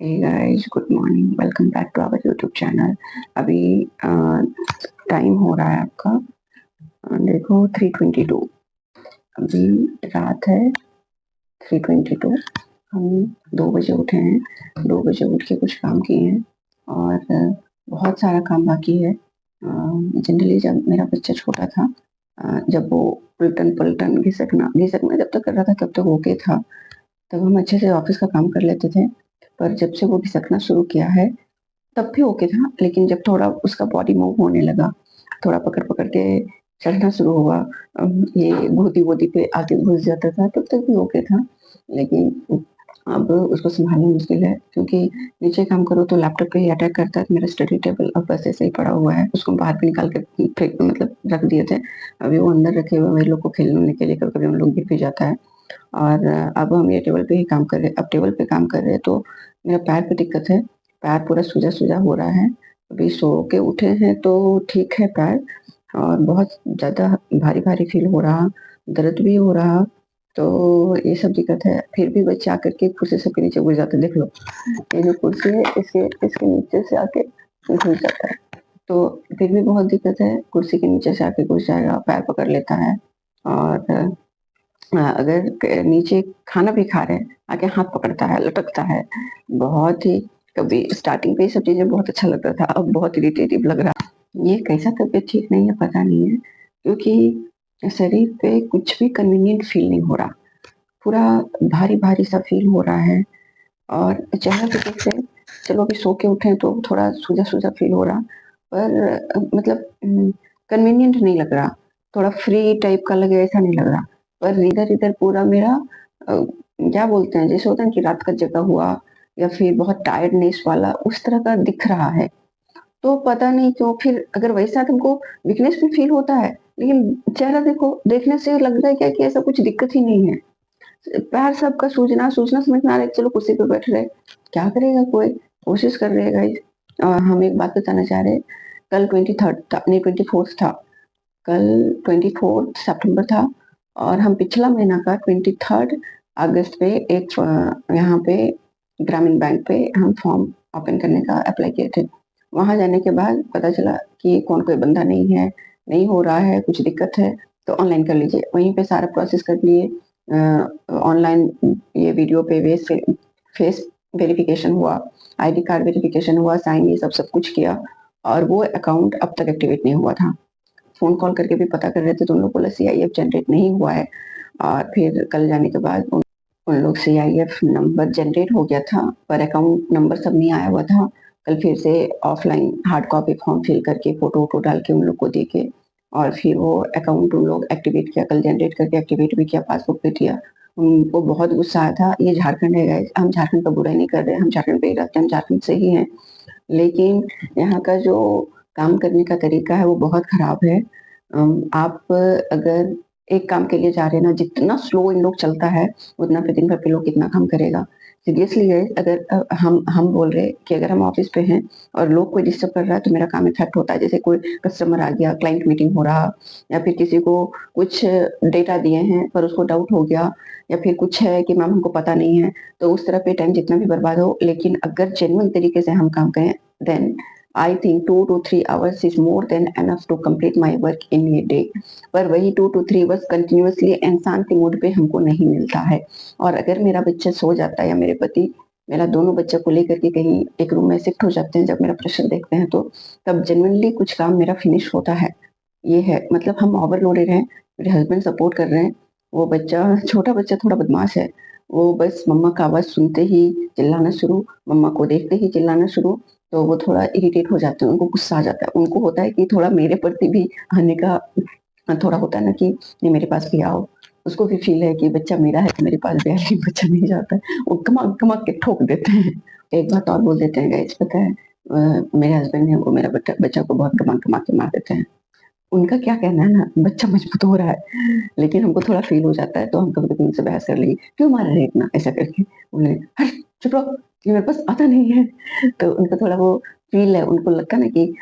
Hey guys, good morning. Welcome back to our YouTube channel. अभी time हो रहा है आपका, देखो 3:22। अभी रात है 3:22। हम 2 बजे उठे हैं। 2 बजे उठ के कुछ काम किए हैं और बहुत सारा काम बाकी है। जनरली जब मेरा बच्चा छोटा था, जब वो उल्टन पलटन घिसकना घिसकना जब तक कर रहा था तब तक ओके था। तब हम अच्छे से ऑफिस का काम कर लेते थे। पर जब से वो घिसकना शुरू किया है तब भी ओके था, लेकिन जब थोड़ा उसका बॉडी मूव होने लगा, थोड़ा पकड़ पकड़ के चढ़ना शुरू हुआ, ये गोदी वोदी पे आके घुस जाता था, तब तक भी ओके था। लेकिन अब उसको संभालना मुश्किल है, क्योंकि नीचे काम करो तो लैपटॉप पे ही अटैक करता है। मेरा स्टडी टेबल अब बस ऐसे ही पड़ा हुआ है, उसको बाहर भी निकाल के फेंक मतलब रख दिए थे। अभी वो अंदर रखे हुए मेरे लोग को खेलने के लिए, कभी कभी हम लोग गिर भी जाता है। और अब हम ये टेबल पे ही काम कर रहे हैं। अब टेबल पे काम कर रहे हैं तो मेरा पैर पे दिक्कत है। पैर पूरा सूजा सूजा हो रहा है। अभी सो के उठे हैं तो ठीक है पैर, और बहुत ज्यादा भारी भारी फील हो रहा, दर्द भी हो रहा। तो ये सब दिक्कत है। फिर भी बच्चे आकर के कुर्सी सबके नीचे घुस जाते हैं। देख लो, ये जो कुर्सी है इसके इसके नीचे से आके घुस जाता है। तो फिर भी बहुत दिक्कत है। कुर्सी के नीचे से आके घुस जाएगा, पैर पकड़ लेता है। और अगर नीचे खाना भी खा रहे हैं, आके हाथ पकड़ता है, लटकता है। बहुत ही कभी स्टार्टिंग पे ये सब चीजें बहुत अच्छा लगता था, अब बहुत इरिटेटिव लग रहा है। ये कैसा तबीयत ठीक नहीं है पता नहीं है, क्योंकि शरीर पे कुछ भी कन्वीनियंट फील नहीं हो रहा। पूरा भारी भारी सा फील हो रहा है। और चेहरा पे जैसे, चलो अभी सो के उठे तो थोड़ा सूजा सूजा फील हो रहा, पर मतलब कन्वीनियंट नहीं लग रहा। थोड़ा फ्री टाइप का लगे ऐसा नहीं लग रहा। पर इधर इधर पूरा मेरा क्या बोलते हैं, जैसे होता है कि रात का जगा हुआ या फिर बहुत टायर्डनेस वाला उस तरह का दिख रहा है। तो पता नहीं क्यों, फिर अगर वैसा तुमको वीकनेस भी फील होता है, लेकिन चेहरा देखो, देखने से लग रहा है क्या कि ऐसा कुछ दिक्कत ही नहीं है। पैर सबका सूजना सूजना समझ में आ रहा है, चलो कुर्सी पे बैठ रहे, क्या करेगा कोई, कोशिश कर रहे गाइस। हम एक बात बताना चाह रहे हैं। कल 23rd था, नहीं 24th था। कल 24 सितंबर था, और हम पिछला महीना का 23 अगस्त पे एक यहाँ पे ग्रामीण बैंक पे हम फॉर्म ओपन करने का अप्लाई किए थे। वहां जाने के बाद पता चला कि कौन कोई बंदा नहीं है, नहीं हो रहा है, कुछ दिक्कत है तो ऑनलाइन कर लीजिए। वहीं पे सारा प्रोसेस कर लिए। ऑनलाइन ये वीडियो पे फेस वेरिफिकेशन हुआ, आईडी कार्ड वेरिफिकेशन हुआ, साइन ये सब सब कुछ किया, और वो अकाउंट अब तक एक्टिवेट नहीं हुआ था। फोन कॉल करके भी पता कर रहे थे तो उन लोग बोला सीआईएफ जनरेट नहीं हुआ है। और फिर कल जाने के बाद उन लोग सीआईएफ नंबर जनरेट हो गया था, पर अकाउंट नंबर सब नहीं आया हुआ था। कल फिर से offline hard copy form fill करके फोटो वोटो डाल के उन लोग को दे के, और फिर वो अकाउंट उन लोग एक्टिवेट किया, कल जनरेट करके एक्टिवेट भी किया, पासबुक पे दिया। उनको बहुत गुस्सा आया था। ये झारखंड है guys, हम झारखंड का बुराई नहीं कर रहे, हम झारखंड पे ही रहते हैं, हम झारखंड से ही हैं। लेकिन यहाँ का जो काम करने का तरीका है वो बहुत खराब है। आप अगर एक काम के लिए जा रहे हैं ना, जितना स्लो इन लोग चलता है उतना फिर दिन भर के लोग कितना काम करेगा। सीरियसली है। अगर हम बोल रहे हैं कि अगर हम ऑफिस पे हैं और लोग कोई डिस्टर्ब कर रहा है तो मेरा काम इफेक्ट होता है। जैसे कोई कस्टमर आ गया, क्लाइंट मीटिंग हो रहा, या फिर किसी को कुछ डेटा दिए हैं पर उसको डाउट हो गया, या फिर कुछ है कि मैम हमको पता नहीं है, तो उस तरह पे टाइम जितना भी बर्बाद हो। लेकिन अगर जेन्युइन तरीके से हम काम करें, then I think 2 to 3 hours is more than enough to complete my work in a day. पर वही 2 to 3 hours कंटिन्यूअसली इंसान के मूड पे हमको नहीं मिलता है। और अगर मेरा बच्चा सो जाता है या मेरे पति मेरा दोनों बच्चों को लेकर के कहीं एक रूम में शिफ्ट हो जाते हैं, जब मेरा प्रेशर देखते हैं तो तब जेन्युइनली कुछ काम मेरा फिनिश होता है। ये है, मतलब हम ओवरलोडेड हैं। मेरे हस्बैंड सपोर्ट कर रहे हैं। वो बच्चा, छोटा बच्चा थोड़ा बदमाश है। वो बस मम्मा का आवाज सुनते ही चिल्लाना शुरू, मम्मा को देखते ही चिल्लाना शुरू। तो वो थोड़ा इरिटेट हो जाते हैं, उनको गुस्सा आ जाता है। उनको होता है कि थोड़ा मेरे प्रति भी आने का थोड़ा होता है ना, कि नहीं मेरे पास भी आओ। उसको भी फील है कि बच्चा मेरा है तो मेरे पास भी आए, लेकिन बच्चा नहीं जाता है। वो कमा कमा के ठोक देते हैं। एक बात और बोल देते हैं गाइस, पता है, मेरे हस्बैंड है वो मेरा बच्चा बच्चा को बहुत कमा कमा के मार देते हैं। उनका क्या कहना है ना, बच्चा मजबूत हो रहा है, लेकिन हमको थोड़ा फील हो जाता है तो हम कभी कभी उनसे बहस कर लेंगे, क्यों मार रहे हैं इतना, ऐसा करके। उन्हें हट, चुप रहो, ये मेरे पास आता नहीं है। तो उनको थोड़ा वो फील है, उनको लगता है ना कि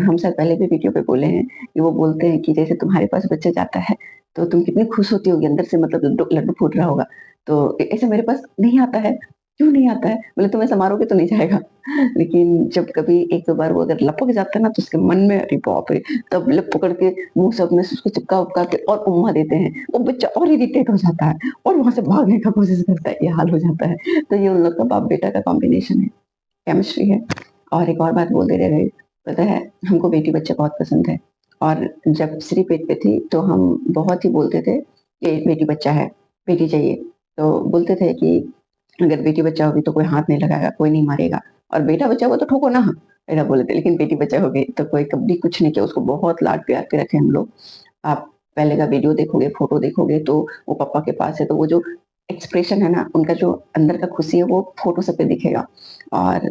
हम शायद पहले भी वीडियो पे बोले हैं कि वो बोलते हैं कि जैसे तुम्हारे पास बच्चा जाता है तो तुम कितनी खुश होती होगी अंदर से, मतलब लड्डू लड्डू फूट रहा होगा। तो ऐसे मेरे पास नहीं आता है, क्यों नहीं आता है? बोले तुम ऐसा मारोगे तो नहीं जाएगा। लेकिन जब कभी 1-2 बार वो अगर लपक जाता है ना, तो उसके मन में अरे बाप रे! तब लप पकड़ के मुँह से अपने से उसको चिपका-उपका के और उम्मा देते हैं। वो बच्चा और इरिटेट हो जाता है और वहाँ से भागने का कोशिश करता है, ये हाल हो जाता है। तो ये उन लोग का बाप-बेटा का कॉम्बिनेशन है, केमिस्ट्री है। और एक और बात बोल दे रहे, पता है हमको बेटी-बच्चा बहुत पसंद है और जब श्री पेट पे थी तो हम बहुत ही बोलते थे कि बेटी-बच्चा है, बेटी चाहिए। तो बोलते थे कि अगर बेटी-बच्चा होगी तो कोई हाथ नहीं लगाएगा, कोई नहीं मारेगा और बेटा-बच्चा हुआ तो ठोको ना, ऐसा बोले थे। लेकिन बेटी-बच्चा हो गई तो कोई कभी कुछ नहीं किया, उसको बहुत लाड-प्यार के रखे हम लोग। आप पहले का वीडियो देखोगे, फ़ोटो देखोगे तो वो पापा के पास है, तो वो जो एक्सप्रेशन है ना, उनका जो अंदर का खुशी है वो फ़ोटो सब पे दिखेगा। और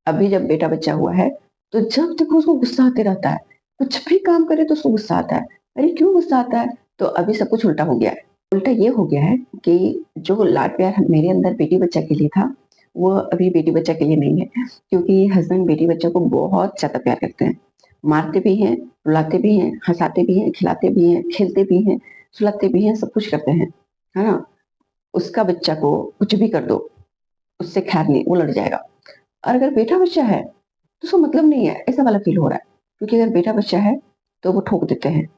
अभी जब बेटा-बच्चा हुआ है, तो जब देखो उसको गुस्सा आते रहता है। कुछ भी काम करे तो उसको गुस्सा आता है। अरे क्यों गुस्सा आता है? तो अभी सब कुछ उल्टा हो गया है। उल्टा ये हो गया है कि जो लाड-प्यार मेरे अंदर बेटी-बच्चा के लिए था, वो अभी बेटी-बच्चा के लिए नहीं है। क्योंकि हस्बैंड बेटी-बच्चा को बहुत ज़्यादा प्यार करते हैं। मारते भी हैं, रुलाते भी हैं, हँसाते भी हैं, खिलाते भी हैं, खेलते भी हैं, सुलाते भी हैं, सब कुछ करते हैं। है ना? उसका बच्चा को कुछ भी कर दो, उससे खैर नहीं, वो लड़ जाएगा। और अगर बेटा-बच्चा है तो उसको मतलब नहीं है, ऐसा वाला फ़ील हो रहा है। क्योंकि अगर बेटा-बच्चा है, तो वो ठोक देते हैं।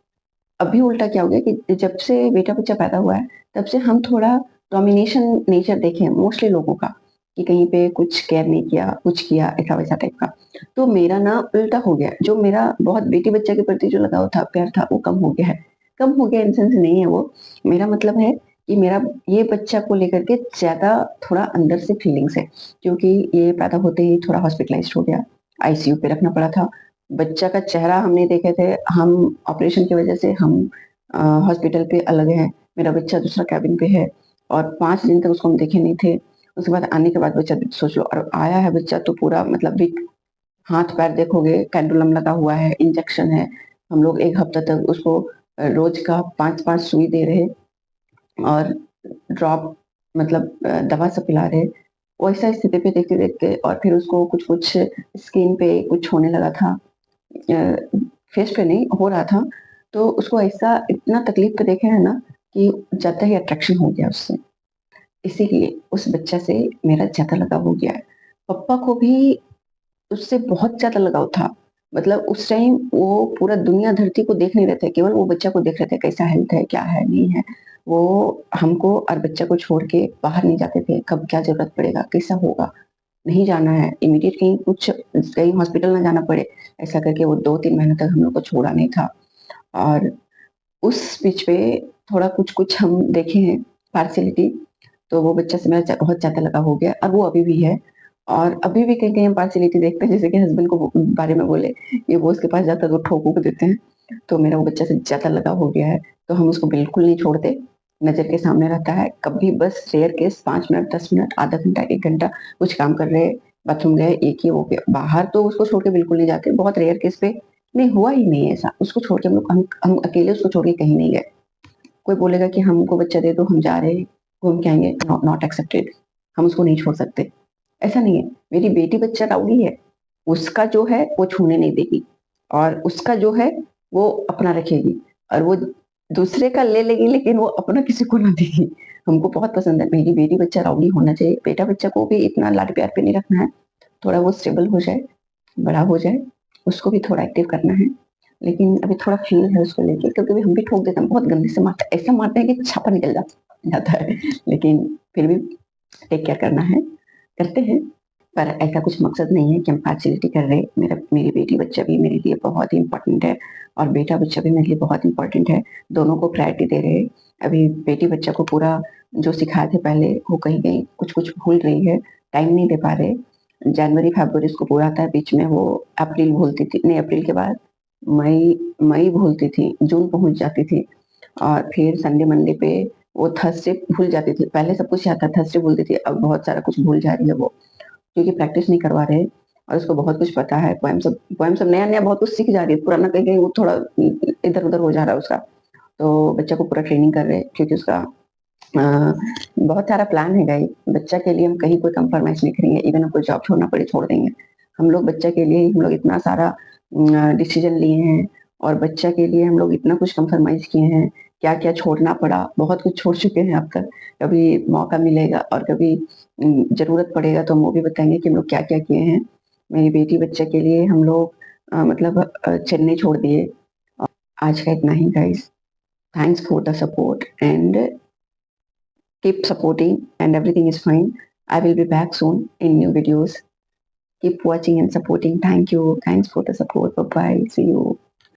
अभी उल्टा क्या हो गया कि जब से बेटा-बच्चा पैदा हुआ है, तब से हम थोड़ा डोमिनेशन नेचर देखे हैं मोस्टली लोगों का, कि कहीं पे कुछ केयर नहीं किया, कुछ किया, ऐसा-वैसा टाइप का। तो मेरा ना उल्टा हो गया, जो मेरा बहुत बेटी-बच्चा के प्रति जो लगाव था, प्यार था, वो कम हो गया है। कम हो गया इन सेंस नहीं है वो, मेरा मतलब है कि मेरा ये बच्चा को लेकर के ज़्यादा थोड़ा अंदर से फीलिंग्स है, क्योंकि ये पैदा होते ही थोड़ा हॉस्पिटलाइज़्ड हो गया, आईसीयू पे रखना पड़ा था। बच्चा का चेहरा हम नहीं देखे थे, हम ऑपरेशन की वजह से हम हॉस्पिटल पे अलग हैं, मेरा बच्चा दूसरा केबिन पे है और 5 दिन तक उसको हम देखे नहीं थे। उसके बाद आने के बाद बच्चा सोच लो और आया है बच्चा तो पूरा मतलब वीक, हाथ-पैर देखोगे कैंडुलम लगा हुआ है, इंजेक्शन है। हम लोग 1 हफ्ता तक उसको रोज़ का 5-5 सुई दे रहे और ड्रॉप मतलब दवा सब पिला रहे। वैसा स्थिति पे देखते-देखते और फिर उसको कुछ-कुछ स्किन पे कुछ होने लगा था। फेस पे नहीं हो रहा था, तो उसको ऐसा इतना तकलीफ पे देखे हैं ना कि ज़्यादा ही अट्रैक्शन हो गया उससे। इसीलिए उस बच्चा से मेरा ज़्यादा लगाव हो गया है। पप्पा को भी उससे बहुत ज़्यादा लगाव था। मतलब उस टाइम वो पूरा दुनिया धरती को देख नहीं रहे थे, केवल वो बच्चा को देख रहे थे, कैसा हेल्थ है, क्या है, नहीं है। वो हमको और बच्चा को छोड़ के बाहर नहीं जाते थे, कब क्या ज़रूरत पड़ेगा, कैसा होगा, नहीं जाना है, इमीडिएट कहीं हॉस्पिटल ना जाना पड़े, ऐसा करके वो 2-3 महीने तक हम लोग को छोड़ा नहीं था। और उस बीच पे थोड़ा कुछ-कुछ हम देखे हैं पार्शियलिटी, तो वो बच्चा से मेरा बहुत ज़्यादा लगाव हो गया और वो अभी भी है। और अभी भी कहीं-कहीं हम पार्शियलिटी देखते हैं, जैसे कि हस्बैंड को वो बारे में बोले, ये वो उसके पास जाता है तो ठोक-वोक देते हैं, तो मेरा वो बच्चे से ज़्यादा लगाव हो गया है, तो हम उसको बिल्कुल नहीं छोड़ते, नज़र के सामने रहता है, कभी बस रेयर केस 5 मिनट, 10 मिनट, आधा घंटा, 1 घंटा कुछ काम कर रहे, बाथरूम गए, ये किए, वो किया, बाहर तो उसको छोड़ के बिल्कुल नहीं जाते, बहुत रेयर केस पे नहीं, हुआ ही नहीं है ऐसा, उसको छोड़ के हम अकेले उसको छोड़ के कहीं नहीं गए। कोई बोलेगा कि हमको बच्चा दे दो, हम जा रहे हैं, घूम के आएँगे, नॉट एक्सेप्टेड, हम उसको नहीं छोड़ सकते। ऐसा नहीं है, मेरी बेटी बच्चा राउडी है, उसका जो है वो छूने नहीं देगी और उसका जो है वो अपना रखेगी और वो दूसरे का ले लेगी लेकिन वो अपना किसी को ना देगी। हमको बहुत पसंद है, मेरी बेटी बच्चा राउडी होना चाहिए, बेटा बच्चा को भी इतना लाड-प्यार पे नहीं रखना है, थोड़ा वो स्टेबल हो जाए, बड़ा हो जाए, उसको भी थोड़ा एक्टिव करना है। लेकिन अभी थोड़ा फ़ील है उसको लेके कभी-कभी हम भी ठोक देते हैं, बहुत गंदे से मारते हैं, ऐसा मारते हैं कि छापा निकल जाता है। लेकिन फिर भी टेक केयर करना है, करते हैं, पर ऐसा कुछ मकसद नहीं है कि हम पार्शियलिटी कर रहे हैं। मेरी बेटी बच्चा भी मेरे लिए बहुत ही इम्पोर्टेंट है और बेटा बच्चा भी मेरे लिए बहुत इम्पोर्टेंट है, दोनों को प्रायोरिटी दे रहे हैं। अभी बेटी बच्चा को पूरा जो सिखाए थे पहले, वो कहीं-कहीं कुछ-कुछ भूल रही है, टाइम नहीं दे पा रहे। जनवरी, फरवरी उसको पूरा आता है, बीच में वो अप्रैल भूलती थी, नहीं अप्रैल के बाद मई मई भूलती थी, जून पहुँच जाती थी और फिर संडे मंडे पे वो थर्सडे भूल जाती थी। पहले सब कुछ याद था, थर्सडे भूलती थी, अब बहुत सारा कुछ भूल जा रही है वो, क्योंकि प्रैक्टिस नहीं करवा रहे और उसको बहुत कुछ पता है, पोएम सब नया-नया बहुत कुछ सीख जा रही है, पुराना कहीं-कहीं वो थोड़ा इधर-उधर हो जा रहा है उसका। तो बच्चे को पूरा ट्रेनिंग कर रहे हैं क्योंकि उसका अ, बहुत सारा प्लान है गाइस, बच्चा के लिए हम कहीं कोई कम्प्रोमाइज़ नहीं करेंगे, इवन हमको जॉब छोड़ना पड़े छोड़ देंगे। हम लोग बच्चा के लिए ही हम लोग इतना सारा डिसीज़न लिए हैं और बच्चा के लिए हम लोग इतना कुछ कम्प्रोमाइज़ किए हैं, क्या-क्या छोड़ना पड़ा, बहुत कुछ छोड़ चुके हैं अब तक। कभी मौका मिलेगा और कभी ज़रूरत पड़ेगा तो हम वो भी बताएंगे कि हम लोग क्या क्या किए हैं। मेरी बेटी बच्चे के लिए हम लोग मतलब चेन्नई छोड़ दिए। आज का इतना ही guys. Thanks for the support and keep supporting and everything is fine. I will be back soon in new videos. Keep watching and supporting. Thank you. Thanks for the support. Bye bye. See you.